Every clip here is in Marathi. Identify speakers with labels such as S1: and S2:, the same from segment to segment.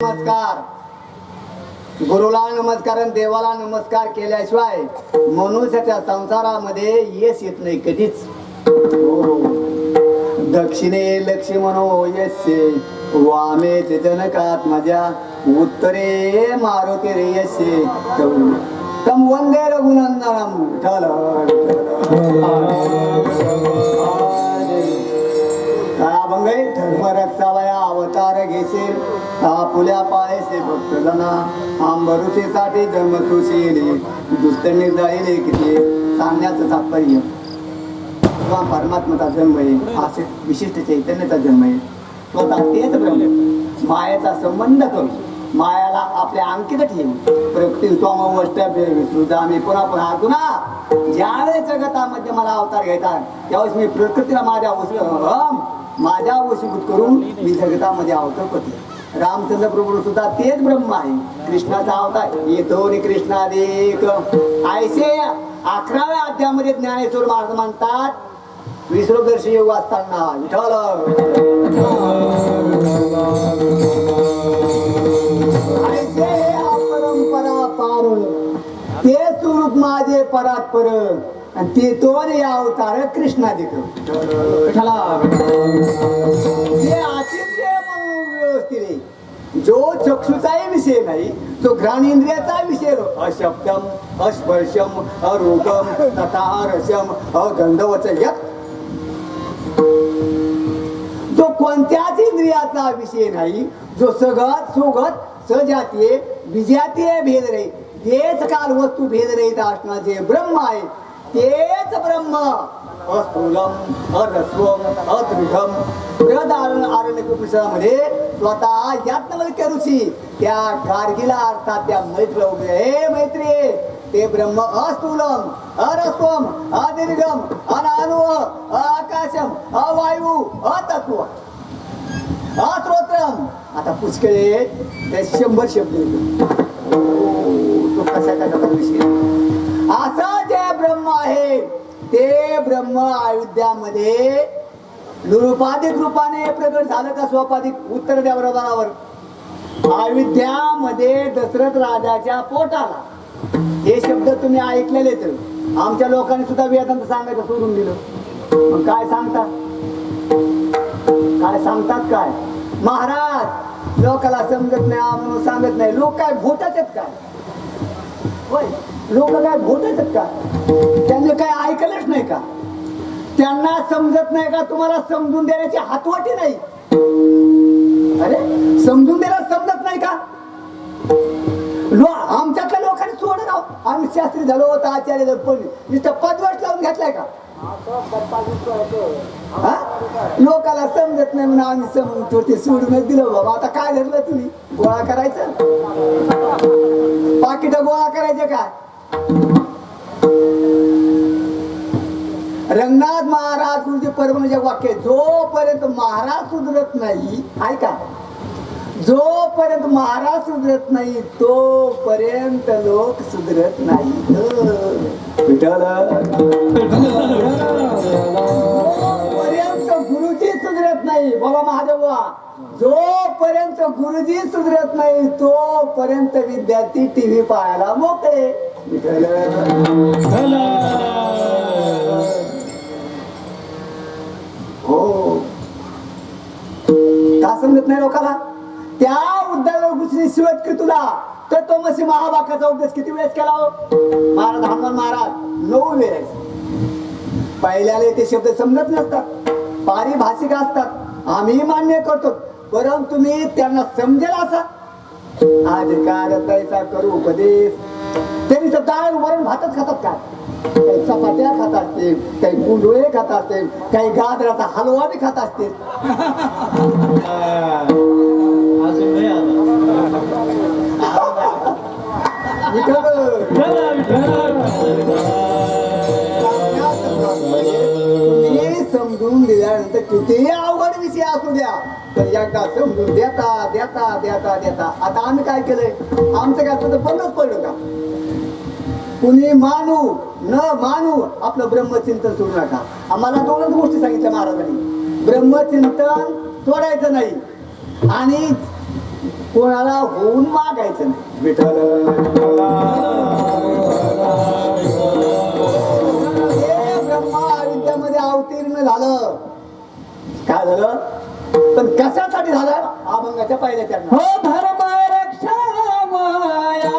S1: नमस्कार. गुरुला नमस्कार आणि देवाला नमस्कार केल्याशिवाय मनुष्याच्या संसारामध्ये यश येत नाही कधीच. दक्षिणे लक्ष्मी मनो यशे वामे जनकात माझ्या उत्तरे मारुती रे यशे तम वंदे रघुनंदनम विठ्ठल. धर्मरक्षावया अवतार घेशील आपुल्या पायसे भक्त जना आंबरुसेसाठी जन्म सुशील दुष्ट निर्जाईले किती सांगण्याचं तात्पर्य. परमात्माचा जन्म आहे असे विशिष्ट चैतन्याचा जन्म आहे. स्वतः तेच ब्रह्म मायाचा संबंध करून मायाला आपल्या अंकित ठेवून प्रकृती स्वामवष्टभ्य मी पुन्हा पुन्हा अर्जुना ज्यावेळेस जगतामध्ये मला अवतार घेतात त्यावेळेस मी प्रकृतीला माझ्या वशीभूत करून मी जगतामध्ये अवतार करते. रामचंद्र प्रभू सुद्धा तेच ब्रह्म आहे. कृष्णाचा अवतार येतो आणि कृष्णाधिक ऐसे 11व्या अध्यायामध्ये ज्ञानेश्वर महाराज म्हणतात 20 वर्ष योग असताना विठ्ठल परंपरा पारून ते स्वरूप माझे परात्पर आणि ते तो अवतार कृष्णाधिक व्यवस्थित जो चक्षुचाही विषय नाही तो घ्राणेंद्रियाचा विषय अशब्दम अस्पर्शम अरूपम तथा रसम अगंधवच तो कोणत्याच इंद्रियाचा विषय नाही. जो सगळ्यात सोगत सजातीय विजातीय भेद रे तेच काल वस्तू भेद रहित असणारे ब्रह्म आहे. तेच ब्रह्म अस्थूलम अरस्वम अदृढम बृहदारण आरण्यकोपनिषदामध्ये स्वतः याज्ञवल्क्य ऋषी त्या गार्गीला अर्थात त्या मैत्र हे मैत्री ते ब्रह्म अस्थूलम अरस्वम अदीर्घम अनानु आकाशम अवायू अतत्व अश्रोत्रम. आता पुष्कळे ते 100 शब्द तो कशा विषय. असं जे ब्रह्म आहे ते ब्रह्म अयोध्यामध्ये निरुपाधिक रूपाने प्रगट झालं का स्वपाधिक? उत्तर द्या बरोबरावर. अयोध्यामध्ये दशरथ राजाच्या पोटाला हे शब्द तुम्ही ऐकलेले तर आमच्या लोकांनी सुद्धा वेदांत सांगायचं सोडून दिलं. मग काय सांगतात काय महाराज लोकाला समजत नाही म्हणून सांगत नाही. लोक काय भोटाच आहेत काय? होय लोक काय भोटाच आहेत का? त्यांनी काय ऐकलंच नाही का? त्यांना समजत नाही का? तुम्हाला समजून देण्याची हातवटी नाही. अरे समजून द्यायला समजत नाही का? आमच्यातल्या लोकांनी सोडून आम्ही शास्त्री झालो होता आचार्य झालो पण नुसतं पदवर्ष लावून घेतलाय का? लोकाला समजत नाही म्हणून आम्ही समजून थोडी सोडूनच दिलं बाबा. आता काय धरलं तुम्ही? गोळा करायचं पाकिट गोळा करायचे काय? रंगनाथ महाराज गुरुजी परमचे वाक्य जोपर्यंत महाराज सुधरत नाही ऐका जोपर्यंत महाराज सुधरत नाही तोपर्यंत लोक सुधरत नाही. जोपर्यंत गुरुजी सुधरत नाही बाबा महादेव जोपर्यंत गुरुजी सुधरत नाही तोपर्यंत विद्यार्थी टीव्ही पाहायला मोकळे. हो का समजत नाही लोकाला? त्या उद्धारावर दुसरी शिवत की तुला तर तो मशी महाभारताचा उपदेश किती वेळेस केला हो महाराज? हनुमान महाराज 9 वेळेस. पहिल्याला ते शब्द समजत नसतात पारिभाषिक असतात आम्ही मान्य करतो परंतु तुम्ही त्यांना समजेल असा अधिकार त्याचा करू उपदेश. त्यांनी डाळ वरण भातच खातात काय? काही चपात्या खात असतील काही गुंडोळे खात असतील काही गाजराचा हलवा बी खात असतील. समजून दिल्यानंतर कितीही अवघड विषय असू द्या तर एकदा समजून देता देता देता देता. आता आम्ही काय केलंय आमचं काय तर बंदच पडलं का? कुणी मानू न मानू आपलं ब्रह्मचिंतन सोडू नका. आम्हाला 2च गोष्टी सांगितल्या महाराजांनी. ब्रह्मचिंतन सोडायचं नाही आणि कोणाला होऊन मागायचं नाही. विठ्ठल हे ब्रह्मा विद्यामध्ये अवतीर्ण झालं. काय झालं पण कशासाठी झालं अभंगाच्या पहिल्या चरणात.
S2: हो धर्म रक्षा माया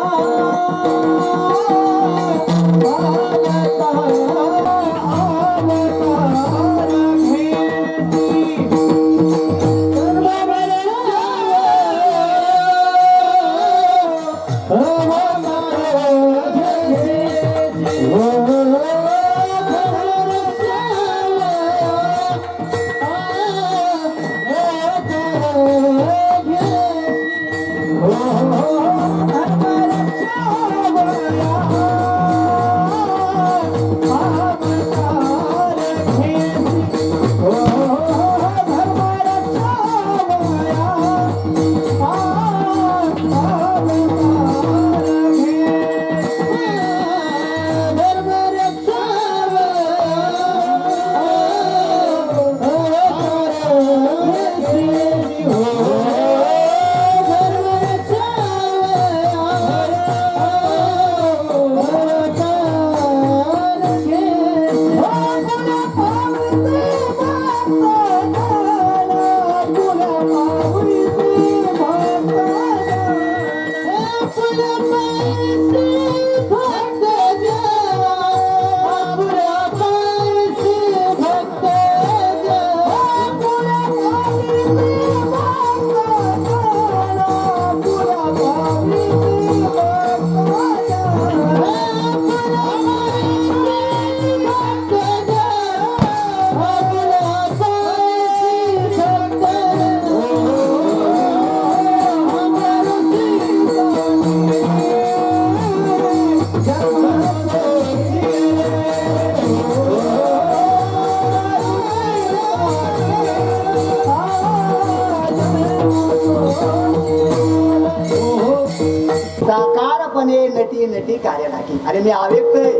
S1: साकारपणे नटी नटी कार्य टाकी. अरे मी अव्यक्त आहे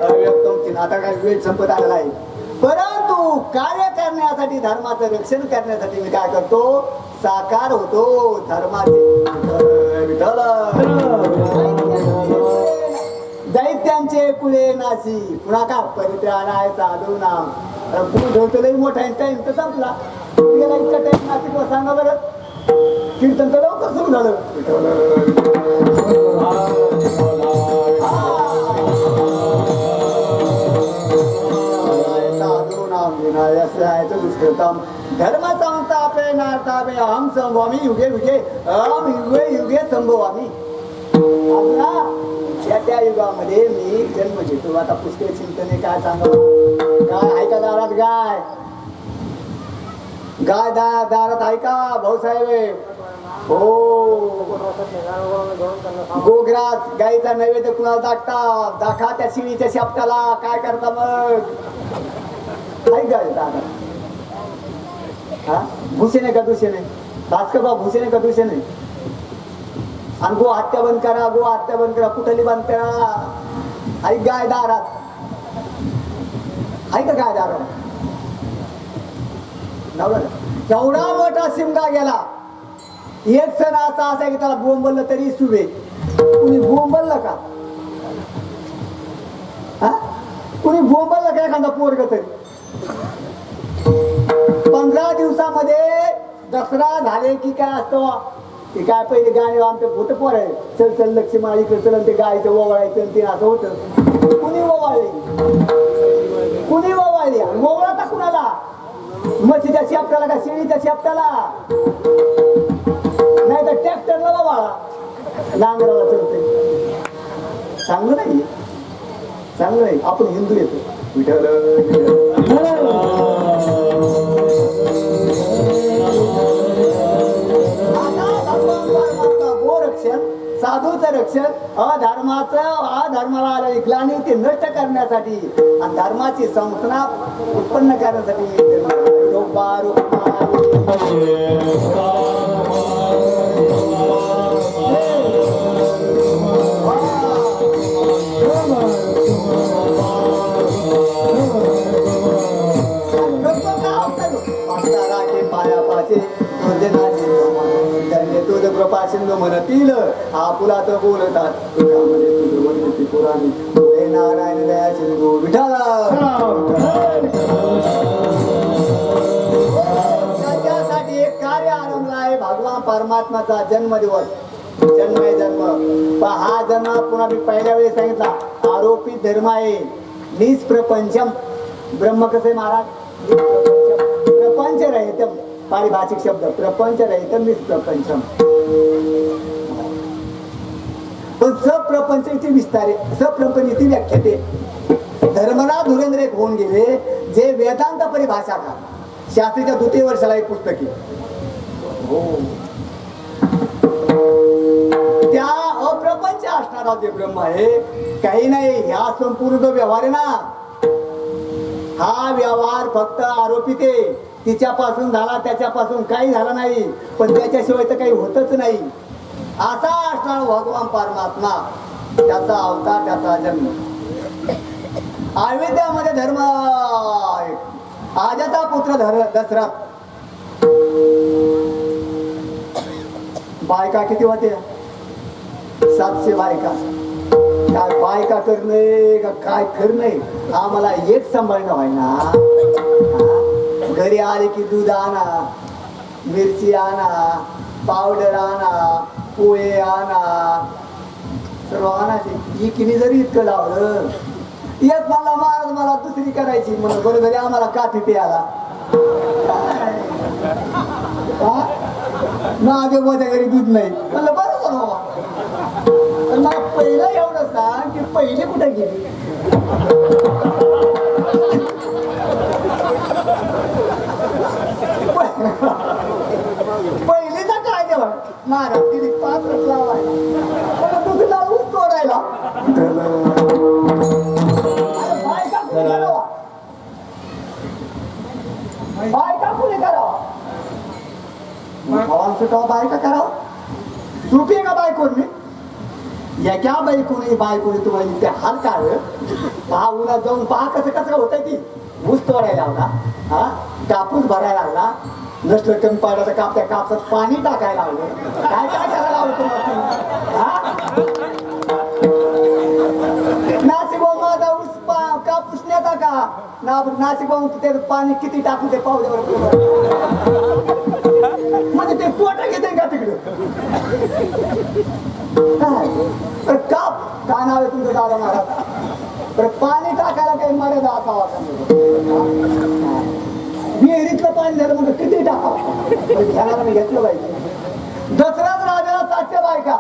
S1: अव्यक्त आता काय वेळ संपत आलेला आहे. परंतु कार्य करण्यासाठी धर्माचं रक्षण करण्यासाठी मी काय करतो साकार होतो धर्माचे. दैत्यांचे कुळे नाशी पुन्हा का परित्राणाय साधू नाम. पुढे ठेवतो लई मोठा टाइम तर संपला गेला इतका टाइम नाशिक सांगा बरं. कीर्तन तर लवकर सुरू झालं. धर्म संस्थापे नार्थापे अहम संभवामी युगे युगे अहम युगे युगे संभवामी. त्या युगामध्ये मी जन्म घेतो. आता पुष्कळ चिंतने काय सांगावं. काय आहे का दारात गाय गाय दारात आहे का भाऊसाहेब. हो गोग्रास गाईचा नैवेद्य कुणाला दाखता दाखा त्या शिळीच्या शेपटाला काय करता मग. काय गाय दारात हा भूषेने का दूषेने भास्कर भाऊ भूषेने का दूषेने. आणि गो हत्या बंद करा गो हत्या बंद करा कुठली बंद करा. आई गाय दारात आहे का गाय दारात. केवढा मोठा शिमगा गेला. एक सण असा असा की त्याला बोंबललं तरी सुबे. कुणी बोंबललं का हा कुणी बोंबललं का एखादा पोरग तरी. 15 दिवसामध्ये दसरा झाले की काय असतं ते काय पहिले गाणे आमचे भूत पोर आहे. चल चल लक्ष्मी इकडे चल ते गायचं ओवाळायचं ते असं होतं. कुणी ओवाळली कुणी ओवाळली ओवाळता कुणाला म्हशीच्या शेपटाला का शेळीच्या शेपटाला नाही तर ट्रॅक्टरला ओवाळा नांगराला चलते. चांगलं नाही चांगलं नाही. आपण हिंदू येतो गोरक्षण साधूचं रक्षण अधर्माला आलेली ग्लानी ते नष्ट करण्यासाठी आणि धर्माची संस्थापना उत्पन्न करण्यासाठी पायापाशी तुझ कृपासिंधू बोलतील आपुला तर बोलतात तुझ्यामध्ये तुझं वर्णिती पुराणी हे नारायण दया सिंधू त्याच्यासाठी एक कार्य आरंभला आहे भगवान परमात्माचा जन्मदिवस जन्म आहे जन्म पण हा जन्म पुन्हा मी पहिल्या वेळेस सांगितला आरोपी धर्म आहे निष्प्रपंचम ब्रह्म कसे महाराज प्रपंच रहितम पारिभाषिक शब्द प्रपंच रहितम निष्प्रपंचम पण सप्रपंच इथे विस्तारे सप्रपंच इथे व्याख्याते धर्मनाथ धुरेंद्र एक होऊन गेले जे वेदांत परिभाषा का शास्त्रीच्या द्वितीय वर्षाला एक पुस्तकी हो त्या अप्रपंच असणारा जे ब्रह्म आहे काही नाही ह्या संपूर्ण जो व्यवहार आहे ना हा व्यवहार फक्त आरोपित आहे तिच्यापासून झाला त्याच्यापासून काही झालं नाही पण त्याच्याशिवाय तर काही होतच नाही असा असणारा भगवान परमात्मा त्याचा अवतार त्याचा जन्म अयोध्यामध्ये धर्म आजाचा पुत्र दशरथ बायका किती होते 700 बायका काय बायका करणे का काय करणे आम्हाला एक सांभाळणं व्हायना घरी आले की दूध आणा मिरची आणा पावडर आणा पोहे आणा सर्व आणायचे इकिनी जरी इतकं लावलं एक मला महाराज मला दुसरी करायची म्हणून बरं घरी आम्हाला काठी प्यायला माझ्या माझ्या घरी दूध नाही म्हणलं बरं झालं बाबा मला पहिलं एवढं सांग की पहिले कुठे गेली पहिलीचा काय जेव्हा महाराज तिने 5 रस लावायला दूध लावून तोडायला बायका कुणी करावा बायका करावं चुकी का बायकोनी एका बायकोनी तुम्हाला ते हाल काय पहा उन्हात जाऊन पहा कसं कसं होतंय ती ऊस तोडायला लागला हा कापूस भरायला लागला नसलं कमी पाण्याचं कापसात पाणी टाकायला लागलं काय काय करायला लावलं तुम्हाला नाशिक माझा ऊस कापूस नेता का नाशिक ते पाणी किती टाकू ते पावल्यावर म्हणजे ते पोटा घेते का तिकडे काप काय नाव आहे तुमचं दादा महाराज तर पाणी टाकायला काही मर्यादा असावा विहिरीतलं पाणी झालं म्हणजे किती टाकावं ध्यानाला मी घेतलं पाहिजे दसराच राजाला 700 बायका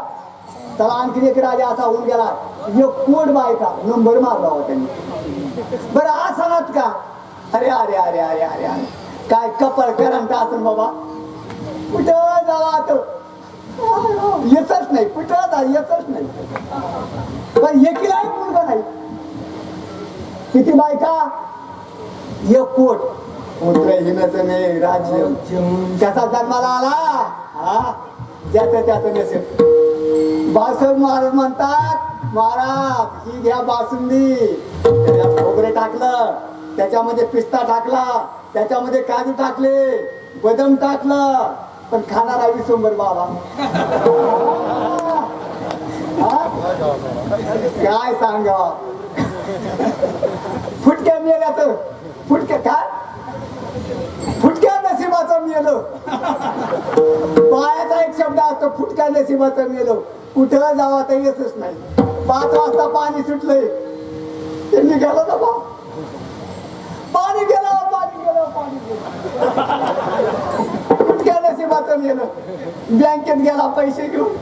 S1: त्याला आणखी एक राजा असा होऊन गेला एक कोट बायका नंबर मारला होता त्यांनी बरं असणार का अरे अरे अरे अरे अरे अरे काय कपल करंट असेल बाबा कुठं जावा तो येतच नाही कुठं जा येतच नाही पण एकीलाही मुलगा नाही किती बायका एक कोट पुत्रहीनच नाही राज्य त्याचा जन्माला आला हा त्याचं नसेल बासुंदी महाराज म्हणतात महाराज ही घ्या बासुंदी त्याच्यात खोबरे टाकलं त्याच्यामध्ये पिस्ता टाकला त्याच्यामध्ये काजू टाकले बदाम टाकलं पण खाणारा विसंबर बाबा काय सांगा फुटक्या मेल्या तर फुटक्या काय फुटक्या नशिबाचं मेलो पायाचा एक शब्द असतो फुटक्या नशिबाचं मेलो कुठं जावा तर येतच नाही 5 वाजता पाणी सुटलंय त्यांनी गेलं ना बा पाणी गेलं फुटक्या नशिबाचं मेलो बँकेत गेला पैसे घेऊन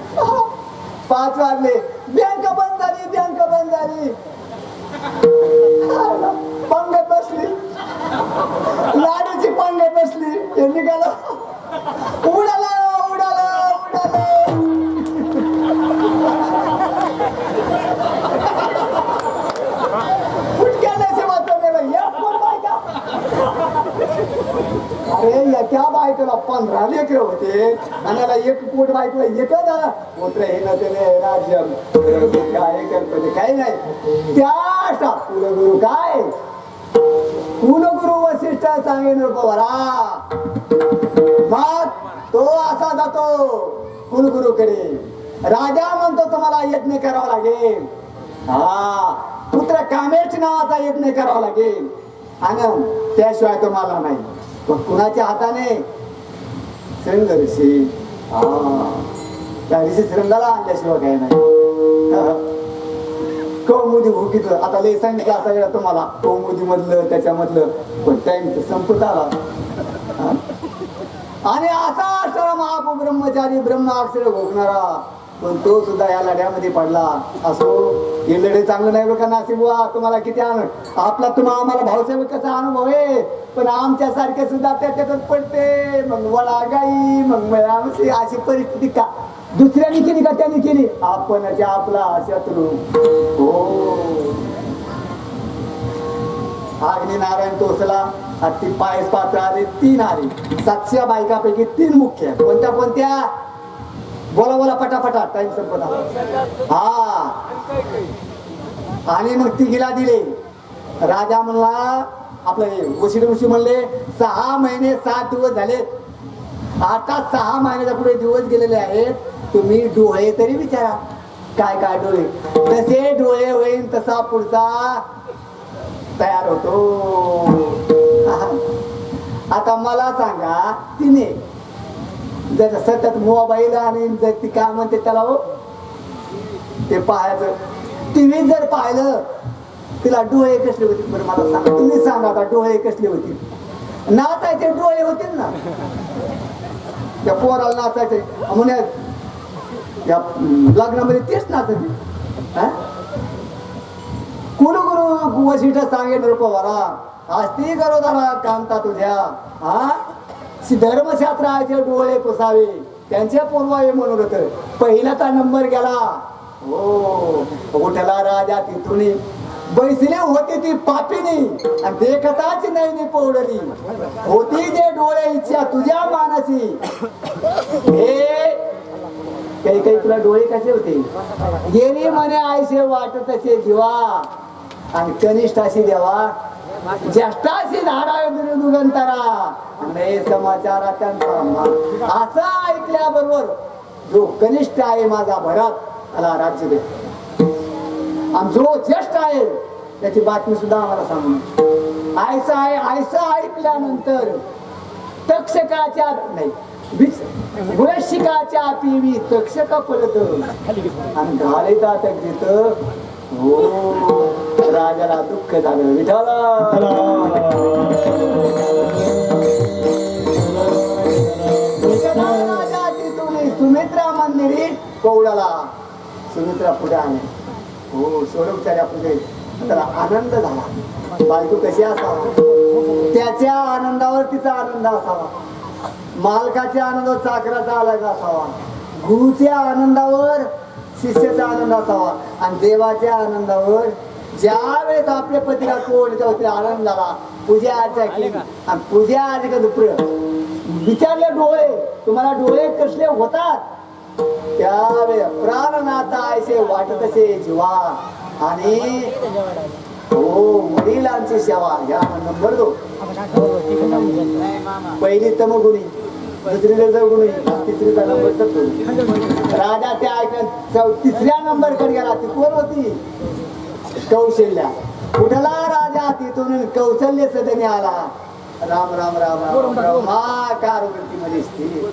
S1: 5 वाजले बँक बंद झाली पंगत बसली लाडूची पंगत बसली त्यांनी गेलं उडाला फुटक्या नशिबाचं मेलं अरे एका बायकोला 15 लेकरं होते आणि याला एक पोट बायकोला एकच झाला पुत्र हे नसेल राज्य काय करतो काही नाही त्या कुलगुरु काय कुलगुरु वशिष्ठ सांगेन पवारा मग तो असा जातो कुलगुरुकडे राजा म्हणतो तुम्हाला यज्ञ करावा लागेल. हा, पुत्र कामेश नावाचा यज्ञ करावा लागेल आणि त्याशिवाय तुम्हाला नाही. पण कुणाच्या हाताने? श्रृंग ऋषी. हा, त्या ऋषी श्रृंगाला आणल्याशिवाय काय नाही. कौमुदी भूकीच आता लय सांगितलं आता वेळा तुम्हाला कौमुदी मधलं त्याच्यामधलं, पण टाइम तर संपत आला. आणि असा असणारा महाब्रह्मचारी ब्रह्माक्षर भोगणारा, पण तो सुद्धा या लढ्यामध्ये पडला. असो, हे लढे चांगलं नाही बघा नाशिबुवा. तुम्हाला किती आम्हाला आम्हाला भाऊसाहेबाचा अनुभव आहे, पण आमच्या सारखे सुद्धा त्याच्यातच पडते. मग वळा गाई, मग अशी परिस्थिती का दुसऱ्याने केली का त्याने केली? आपणच आपला शत्रू. हो, अग्नी नारायण टोचला, ती पायस पात्र आले 3 आले. 700 बायकापैकी 3 मुख्य. कोणत्या कोणत्या? बोला बोला पटापटा, टाइम संपत आला. हा, आणि मग तिघीला दिले. राजा म्हणला, आपले वशिष्ठ ऋषी म्हणले 6 महिने 7 दिवस झाले. आता 6 महिन्याच्या पुढे दिवस गेलेले आहेत. तुम्ही डोळे तरी विचारा, काय काय डोळे? तसे डोळे होईल तसा पुढचा तयार होतो. आता मला सांगा, तिने जर सतत मोबाईल आणि जर ती काय म्हणते त्याला हो ते पाहायचं, टीव्ही जर पाहिलं, तिला डोळे कसले होते बरं मला सांगा? तुम्ही सांगा आता, डोळे कसले होतील? नाचायचे डोळे होतील ना, त्या पोराला नाचायचे म्हणे, या लग्नामध्ये तेच नाचायचे. कुणू गुरु वशिष्ठ सांगेल पवारा, आस्ती करो जरा कांता तुझ्या. हा, धर्मशास्त्राचे डोळे पुसावे, त्यांचे पूर्वावे म्हणून होत. पहिल्याचा नंबर गेला. हो, उठला राजा तिथून, बैसले होती ती पापिनी आणि देखताच नाही पौडली. होती जे डोळे इच्छा तुझ्या मानसी. हे काही काही तुला डोळे कसे होते? गेली म्हणे आयसे वाटत असे जीवा, आणि कनिष्ठाशी देवा, ज्येष्ठाशी धारावे दुगंतरा. समाचारा त्यांचा असं ऐकल्याबरोबर जो कनिष्ठ आहे माझा भरत, त्याला राज्य दे. आणि जो ज्येष्ठ आहे त्याची बातमी सुद्धा आम्हाला सांगू. आयसा आहे, आयसा ऐकल्यानंतर तक्षकाच्या नाही गुरशिकाच्या पिवी तक्षक पडत आणि घाले जात तिथं. हो, राजाला दुःख झालं. राजा तिथून सुमित्रा मंदिरी कौडाला. सुमित्रा पुढे आले. हो, सोडवचार्या पुढे त्याला आनंद झाला. बायको कशी असावा? त्याच्या आनंदावर तिचा आनंद असावा, मालकाच्या आनंदावर चाकराचा अलग असावा, गुरुच्या आनंदावर शिष्याचा आनंद असावा, आणि देवाच्या आनंदावर ज्या वेळेस आपल्या पतीला कोण तेव्हा आनंद झाला. पूजा अर्चा केली आणि पूजा अर्चा विचारले डोळे, तुम्हाला डोळे कसले होतात? त्यावेळे प्राणनाथा ऐसे वाटत असे जीवा. आणि हो, वडिलांची सेवा या नंबर 2. पहिली तमगुणी, दुसरी रजोगुणी, तिसरीचा नंबर सत्वगुणी. राजा त्या ऐकून 3ऱ्या नंबर कडे गेला. ती कोण होती? कौशल्या. उठला राजा तिथून कौशल्य सदनी आला. राम राम राम राम ब्रह्माकार वृत्तीमध्ये स्थिर.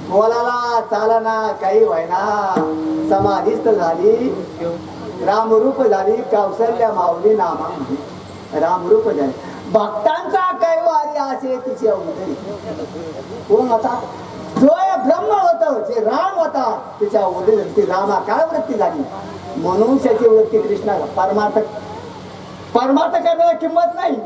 S1: बोलाला चालना काही व्हायना, समाधीस्थ झाली, रामरूप झाली. कौशल्या माऊली नामा रामरूप झाली. भक्तांचा कैवारी असे तिची अवतरी. कोण होता? जो ब्रह्म होत, जे राम होता, तिच्या वृत्ती रामाकार वृत्ती झाली. मनुष्याची वृत्ती कृष्णा. परमार्थ करण्याला किंमत नाही.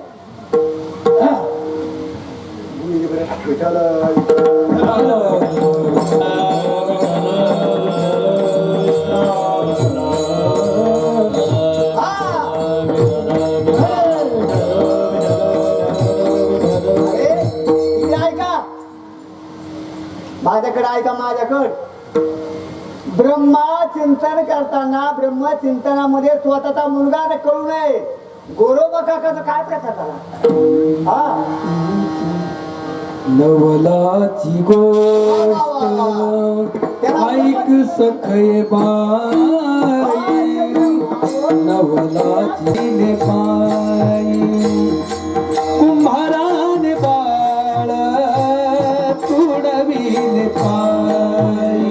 S1: माझ्याकडे ऐका, माझ्याकडे ब्रह्मा चिंतन करताना ब्रह्मचिंतनामध्ये स्वतःचा मुलगा कळू नये. गोरोबा काकाचा काय प्रकार झाला? हा,
S2: नवलाची गोष्ट ऐक सखय बाई नवलाची ने पायी कुंभाराने बाळ तुडविले पायी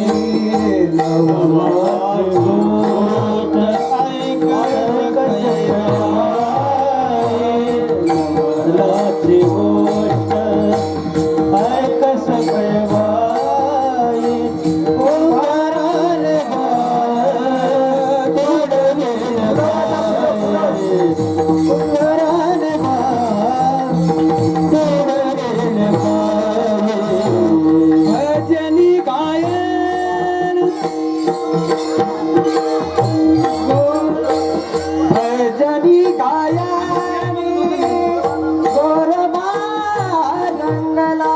S2: नवलाची गोष्ट ऐक सखय बाई नवलाची गोष्ट ऐक सखय बाई कुंभाराने बाळ तुडविले पायी कुंभाराने बाळ तुडविले पायी भजनी गायन भजनी गायनी गोरबा रंगला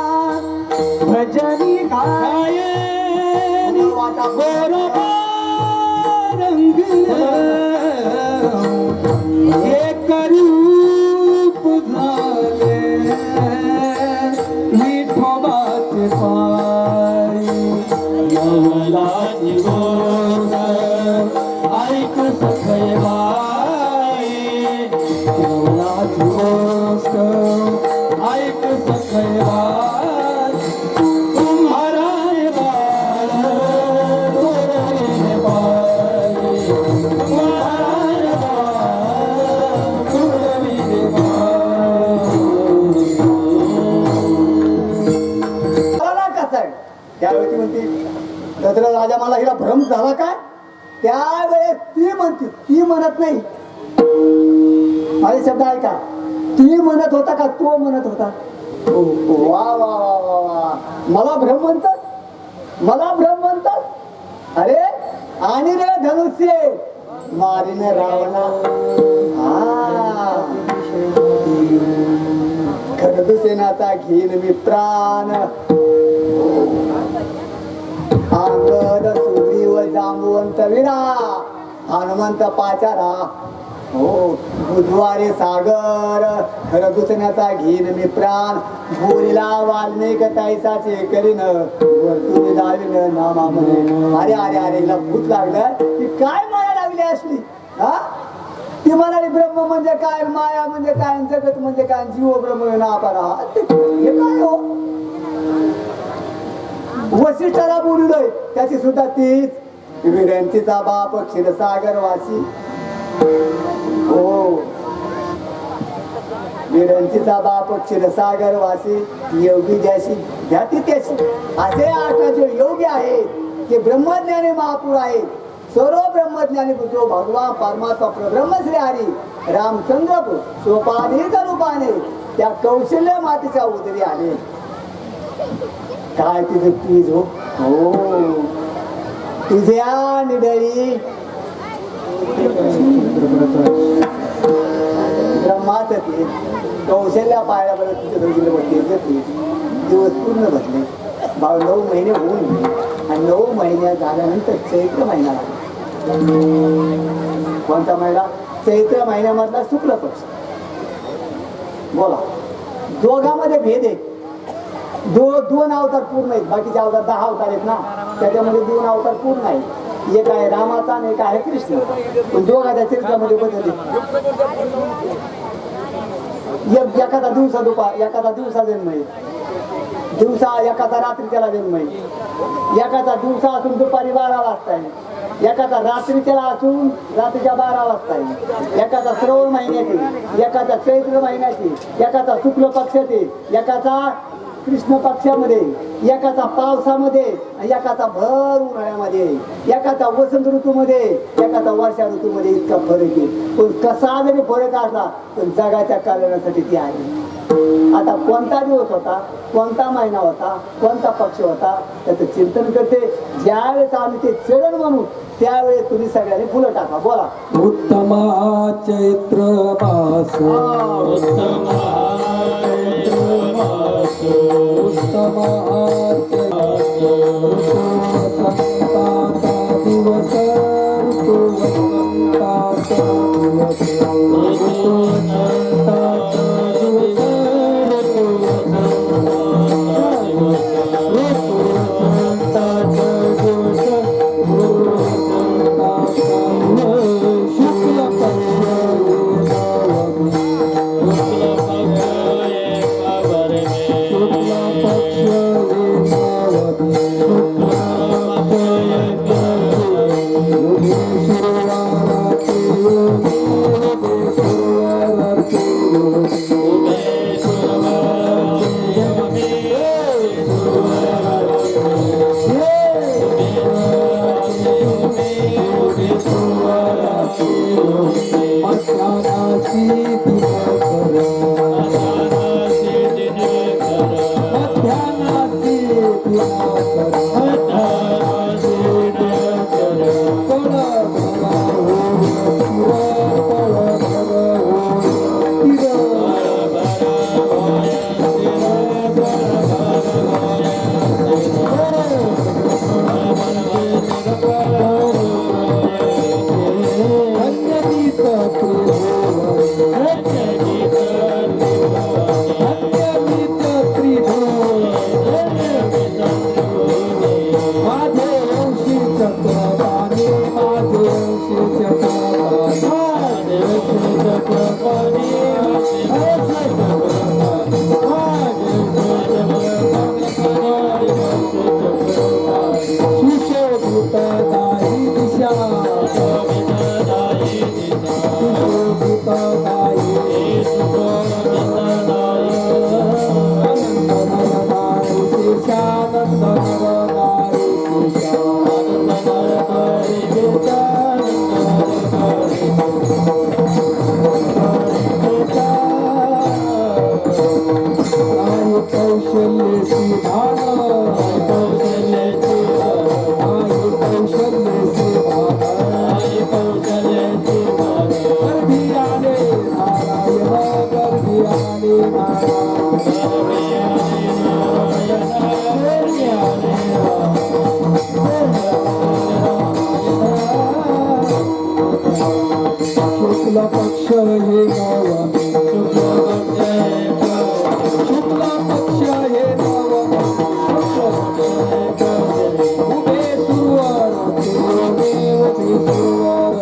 S2: भजनी गायनी गोरबा रंगला एक रूप झाले विठोबाचे पायी नवलाची गोष्ट ऐक सखय बाई नवलाची गोष्ट ऐक सखय बाई कुंभाराने बाळ तुडविले पायी कुंभाराने बाळ तुडविले पायी
S1: मला कसं आहे त्यावेळी ती म्हणते दशरथ राजा मला हिला भ्रम झाला काय त्यावेळेस ती म्हणते ती म्हणत नाही अरे शब्द ऐका ती म्हणत होता का तो म्हणत होता वा वा वा वा वा मला भ्रम म्हणतात मला भ्रम म्हणतात अरे आणि रे धनुष्य मारीन रावणा खडदुसेनाचा घेईन मी प्राण अंगद सुग्रीव जांबुवंत विरा हनुमंत पाचारा हो बुधवारी सागर खरदुसण्याचा घेईन मी प्राण भोरीला वाल्मिक ताईसाचे करीन वर्तुनी दावीन नामामध्ये अरे अरे अरे हिला भूत लागलं ती काय माया लागली असली हा ती म्हणाली ब्रह्म म्हणजे काय माया म्हणजे काय जगत म्हणजे काय जीव ब्रह्म नापारा हे काय हो वशिष्ठाला बोललोय त्याची सुद्धा तीच विरंतीचा बाप क्षीरसागर वासी हो विरंतीचा बाप क्षीरसागर वासी योगी ज्याशी ध्याती त्याशी असे आठ जे योगी आहेत ते ब्रह्मज्ञानी महापुर आहेत सर्व ब्रह्मज्ञानी पुत्र भगवान परमात्मा ब्रह्मश्री हरी रामचंद्र स्वपाधिक रूपाने त्या कौशल्य मातीच्या उदरी आले काय तिथे तीज हो तुझ्या निडळी ब्रह्माच ते कौशल्या पाहायला बरं तुझ्या दिवस पूर्ण बसले 9 महिने होऊन गेले आणि 9 महिन्या झाल्यानंतर चैत्र महिना लागला कोणता महिना चैत्र महिन्यामधला शुक्ल पक्ष बोला दोघांमध्ये भेद आहे दोन अवतार पूर्ण आहेत बाकीचे अवतार 10 अवतार आहेत ना त्याच्यामध्ये 2 अवतार पूर्ण आहेत एक आहे रामाचा आणि एक आहे कृष्ण पण दोघांच्या चरित्रामध्ये बदलले एखादा दिवसा जन्म आहे एखादा रात्री त्याला जन्म आहे एखादा दिवसा असून दुपारी 12 वाजता आहे एखादा रात्री त्याला असून रात्रीच्या 12 वाजता आहे एखादा श्रावण महिन्याची एखादा चैत्र महिन्याची एखादा शुक्ल पक्षाची एखादा कृष्ण पक्षामध्ये एकाचा पावसामध्ये एकाचा भर उन्हाळ्यामध्ये एकाचा वसंत ऋतूमध्ये एकाचा वर्षा ऋतूमध्ये इतका फरक आहे पण कसा जरी फरक असला पण जगाच्या कल्याणासाठी ती आहे आता कोणता दिवस होता कोणता महिना होता कोणता पक्ष होता त्याचं चिंतन करते ज्यावेळेस आम्ही ते चरण म्हणू त्यावेळेस तुम्ही सगळ्यांनी फुलं टाका बोला
S2: उत्तमा चैत्र मास उत्तमा दिवस मध्यानासी दिनकर पळ भरा शुक्ल पक्ष हे गावा शुक्ल पक्ष हे गावा उभे सुरवार देव सुरवार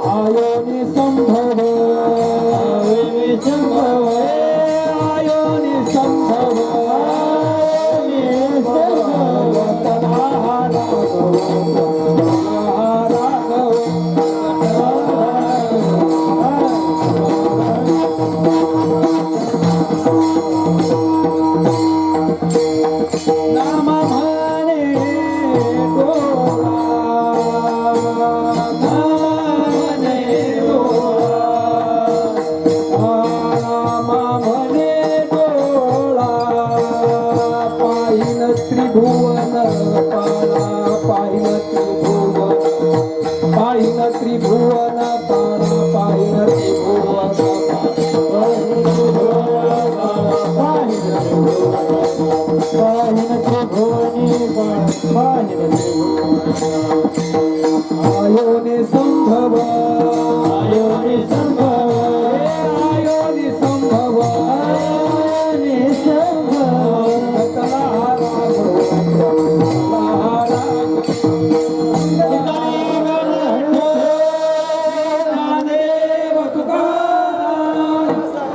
S2: आयोनि संभव आयोनि संभव नाम म्हणे डोळा त्रिभुवन पाला पाहिन त्रिभुवन पाला पाहिन त्रिभुवन आयोनि संभव आयोनि संभव आयोनि संभव आयोनि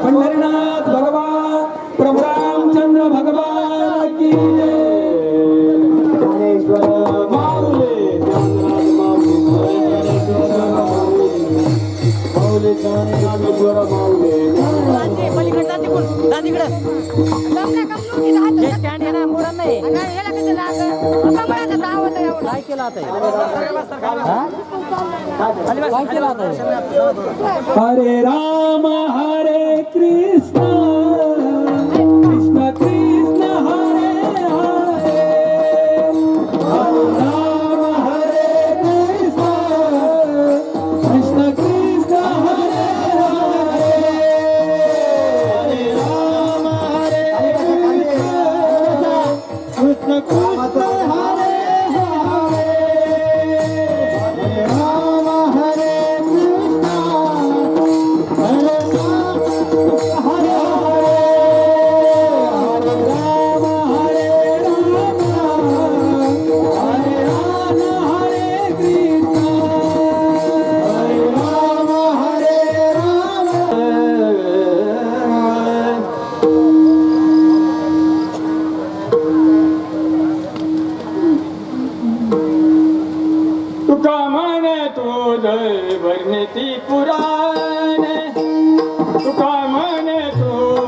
S2: पंढरीनाथ भगवान प्रभु रामचंद्र भगवान की जय। हरे राम हरे कृष्ण कृष्ण कृष्ण हरे हरे हरे राम हरे कृष्ण कृष्ण कृष्ण हरे हरे हरे राम हरे कृष्ण कृष्ण कृष्ण हरे
S3: तुका म्हणे तुझ वर्णिती पुराण तुका म्हणे तू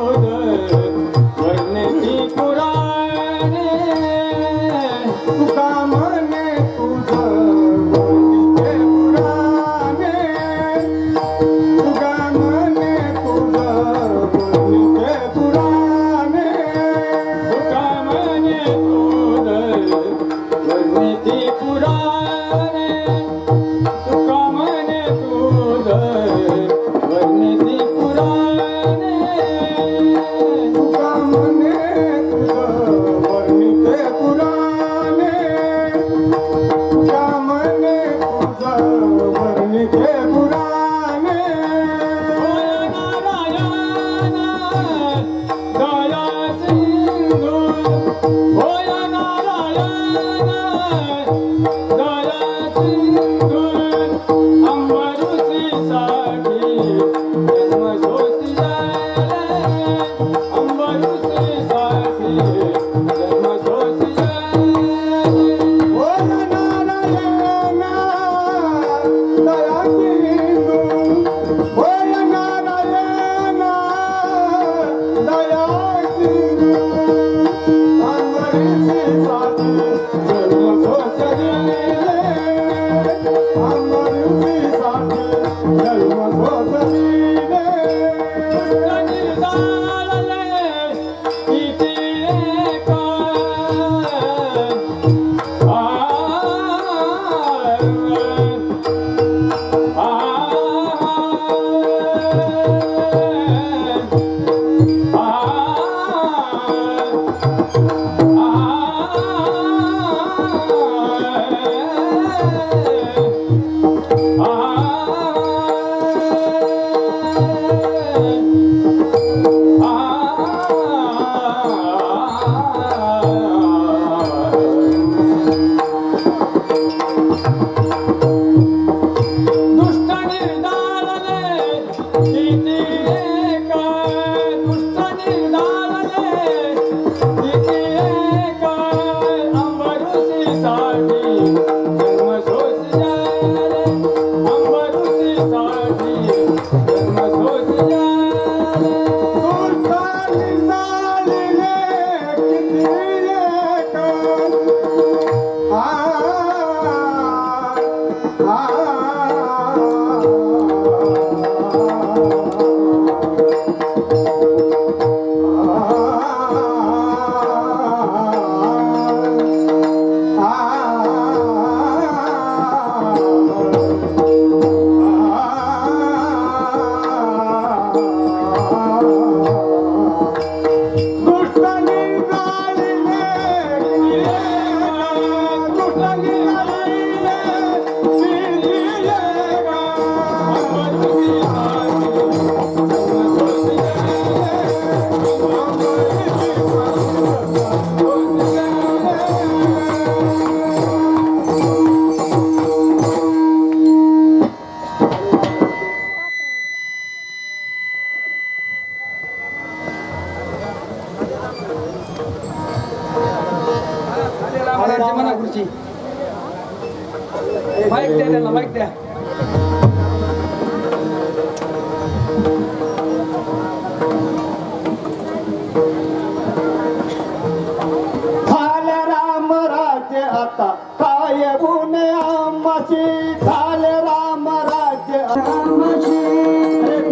S3: वर्णिती पुराणे
S2: तुका म्हणे तुझं वर्णिते पुराणे तुका म्हणे तुझं वर्णिते पुराणे
S3: होय नारायण दया सिंधू अंबरुसी साठी जन्म सोसिया अंबरुसी साठी जन्म सोसिया
S2: होय नारायण दया सिंधू होय नारायण दया सिंधू अमरीची साथी जन्म सोसले अमरीची साथी जन्म सोसले
S3: माईक द्या त्यांना माईक द्या
S2: झाले राम राज्य आता काय गुन्हे आम्हाची झाले राम राज्य आम्हाची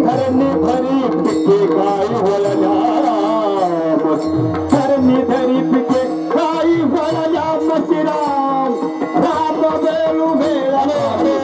S2: धरणी धरी पिके काय वळल्या धरणी धरी पिके काय वळल्या मशिराम राम बेलू मिळाले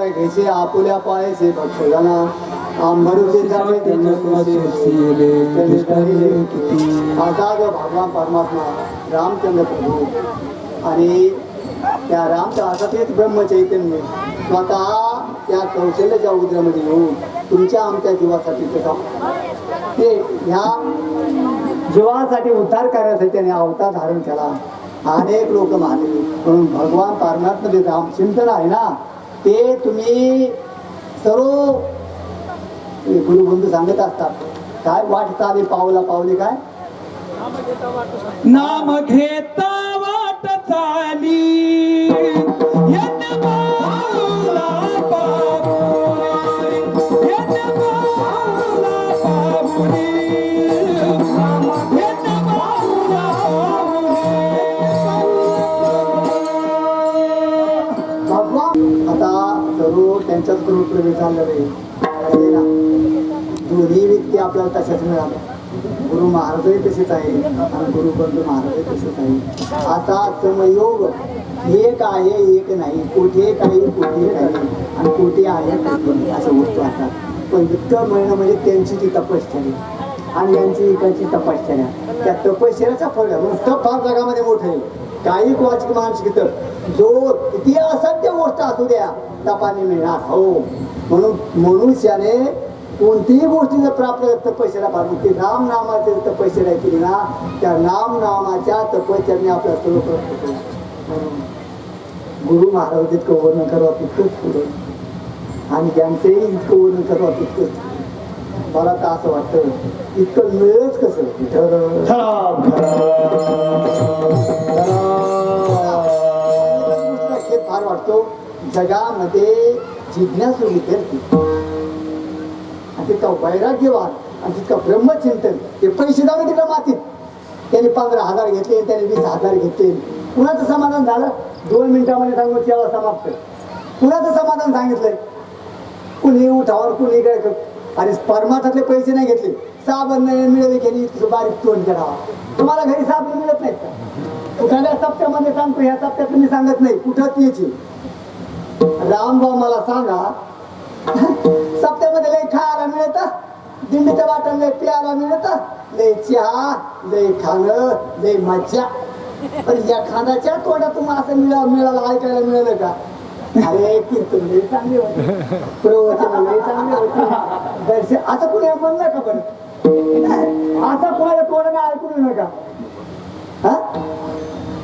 S1: आधार घ्यायचे आपुल्या पायाचे भक्षगाना आंबरूचे असा जो भगवान परमात्मा रामचंद्र प्रभू आणि त्या रामच्या हातातलेच ब्रह्मचैतन्य स्वतः त्या कौशल्याच्या उद्रामध्ये येऊन तुमच्या आमच्या जीवासाठी ते ह्या जीवासाठी उद्धार करण्यासाठी त्याने अवतार धारण केला. अनेक लोक मानले म्हणून भगवान पारमात्मध्ये राम चिंतन आहे ना ते तुम्ही सर्व गुरुबंधू सांगत असतात. काय वाट चाले पावला पावले काय
S2: नाम घेता वाट चाली यज्ञ पावला पावली, यज्ञ पावला पावली, यज्ञ पावला
S1: भगवान आता सर्व त्यांच्याच गुरु प्रवेश झालेले दोन्ही व्यक्ती आपल्याला तशाच मिळाल्या. गुरु महाराजही तसेच आहे आणि गुरुबंधू महाराजही तसेच आहे. आता समयोग एक आहे एक नाही, कुठे काही कुठे काही आणि कुठे आहे कुठे असं होतो आता. पण इतकं महिना म्हणजे त्यांची जी तपश्चर्या आणि यांची इकडची तपश्चर्या त्या तपश्चर्याचा फळ आहे. नुसतं फार जगामध्ये मोठं आहे काही वाचिक मानसिक तर जो किती असाध्य गोष्ट असू द्या तपाने मिळणार हो. म्हणून मनुष्याने कोणतीही गोष्टी जर प्राप्त तपश्चर्या पाहिजे ती राम नामाची तपश्चर्या केली ना त्या राम नामाच्या तपश्चर्याने आपल्या सर्व प्राप्त केलं. गुरु महाराज जितकं वर्णन करावं तितकंच पुढं आणि ज्यांचंही इतकं वर्णन करावं तितकंच. मला तर असं वाटतं इतकं मिळेलच कसं खेळ फार वाटतो जगामध्ये जिज्ञासू विद्यार्थी आणि तितका वैराग्यवान आणि तितका ब्रह्मचिंतन ते पैसे जाऊन तिकडे मातीत त्यांनी 15,000 घेतले त्यांनी 20,000 घेतले. कुणाचं समाधान झालं 2 मिनिटामध्ये सांगून सेवा समाप्त. कुणाचं समाधान सांगितलंय कुणी उठावर कुणी काय आणि परमार्थातले पैसे नाही घेतले साबण नाही मिळाले गेली बारीक तोंड करावा. तुम्हाला घरी साबण मिळत नाहीत का? कुठाल्या सप्त्यामध्ये सांगतो ह्या सप्त्यात तुम्ही सांगत नाही कुठं यायची रामभाऊ मला सांगा सप्त्यामध्ये लय खायला मिळत दिंडीच्या वाटण लय प्यायला मिळत लय चहा लय खाणं लय मज्जा. पण या खाण्याच्या तोंडात तुम्हाला असं मिळालं ऐकायला मिळालं का? अरे कीर्तन लय चांगले होते प्रवचन लय चांगले होते दर्शन असं कुणी म्हणलं का? पण असं कोणाला तोंडाने ऐकून नका. हा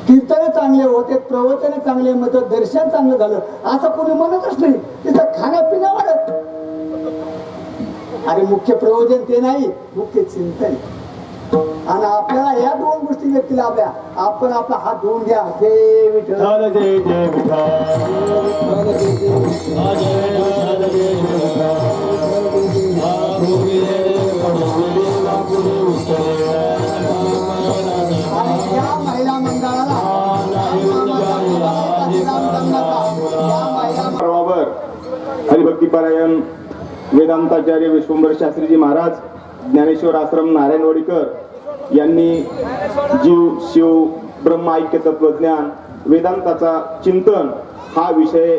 S1: कीर्तन चांगले होते प्रवचन चांगले मग दर्शन चांगलं झालं असं कोणी म्हणतच नाही. तिथं खाण्यापिण्या वाढत. अरे मुख्य प्रयोजन ते नाही मुख्य चिंतन. आणि आपल्याला या 2 गोष्टी व्यक्ती लाभल्या आपण आपला हात धुवून घ्या. जय विठ्ठल
S2: जय जय
S1: आणि या महिला मंडळाला
S2: पर्वावर हरिभक्तीपरायण वेदांताचार्य विश्वंभर शास्त्रीजी महाराज ज्ञानेश्वर आश्रम नारायणवाडीकर यांनी जीव शिव ब्रह्म ऐक्य तत्वज्ञान वेदांताचा चिंतन हा विषय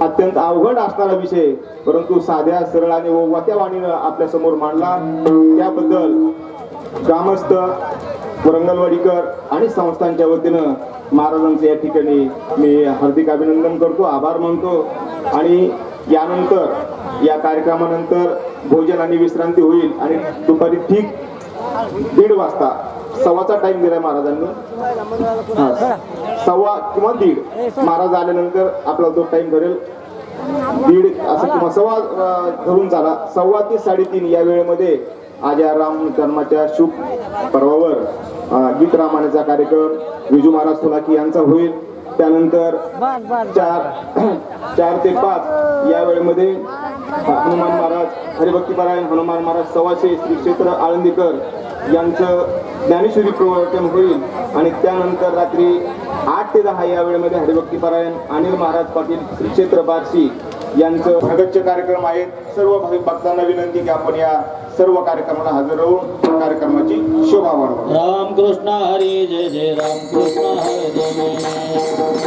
S2: अत्यंत अवघड असणारा विषय परंतु साध्या सरळ आणि वात्या वाणीनं आपल्या समोर मांडला. त्याबद्दल ग्रामस्थ वरंगलवाडीकर आणि संस्थांच्या वतीनं महाराजांचं या ठिकाणी मी हार्दिक अभिनंदन करतो आभार मानतो. आणि यानंतर या कार्यक्रमानंतर भोजन आणि विश्रांती होईल आणि दुपारी ठीक 1:30 वाजता 1:15चा टाइम दिलाय महाराजांनी. 1:15 किंवा 1:30 महाराज आल्यानंतर आपला तो टाइम धरेल 1:30 असं किंवा 1:15 धरून चाला. 1:15 ते 3:30 या वेळेमध्ये आज या राम जन्माच्या शुभ पर्वावर गीत रामायणाचा कार्यक्रम विजू महाराज सोलाकी यांचा होईल. त्यानंतर 4 ते 5 या वेळेमध्ये हनुमान महाराज हरिभक्तीपरायण हनुमान महाराज सवाशे श्री क्षेत्र आळंदीकर यांचं ज्ञानेश्वरी प्रवचन होईल. आणि त्यानंतर रात्री 8 ते 10 या वेळेमध्ये हरिभक्तीपरायण अनिल महाराज पाटील श्री क्षेत्र बार्शी यांचं भगतचे कार्यक्रम आहेत. सर्व भाविक भक्तांना विनंती की आपण या सर्व कार्यक्रमाला हजर राहून कार्यक्रमाची शोभा वाढवा.
S3: रामकृष्ण हरी जय जय रामकृष्ण हरी जय.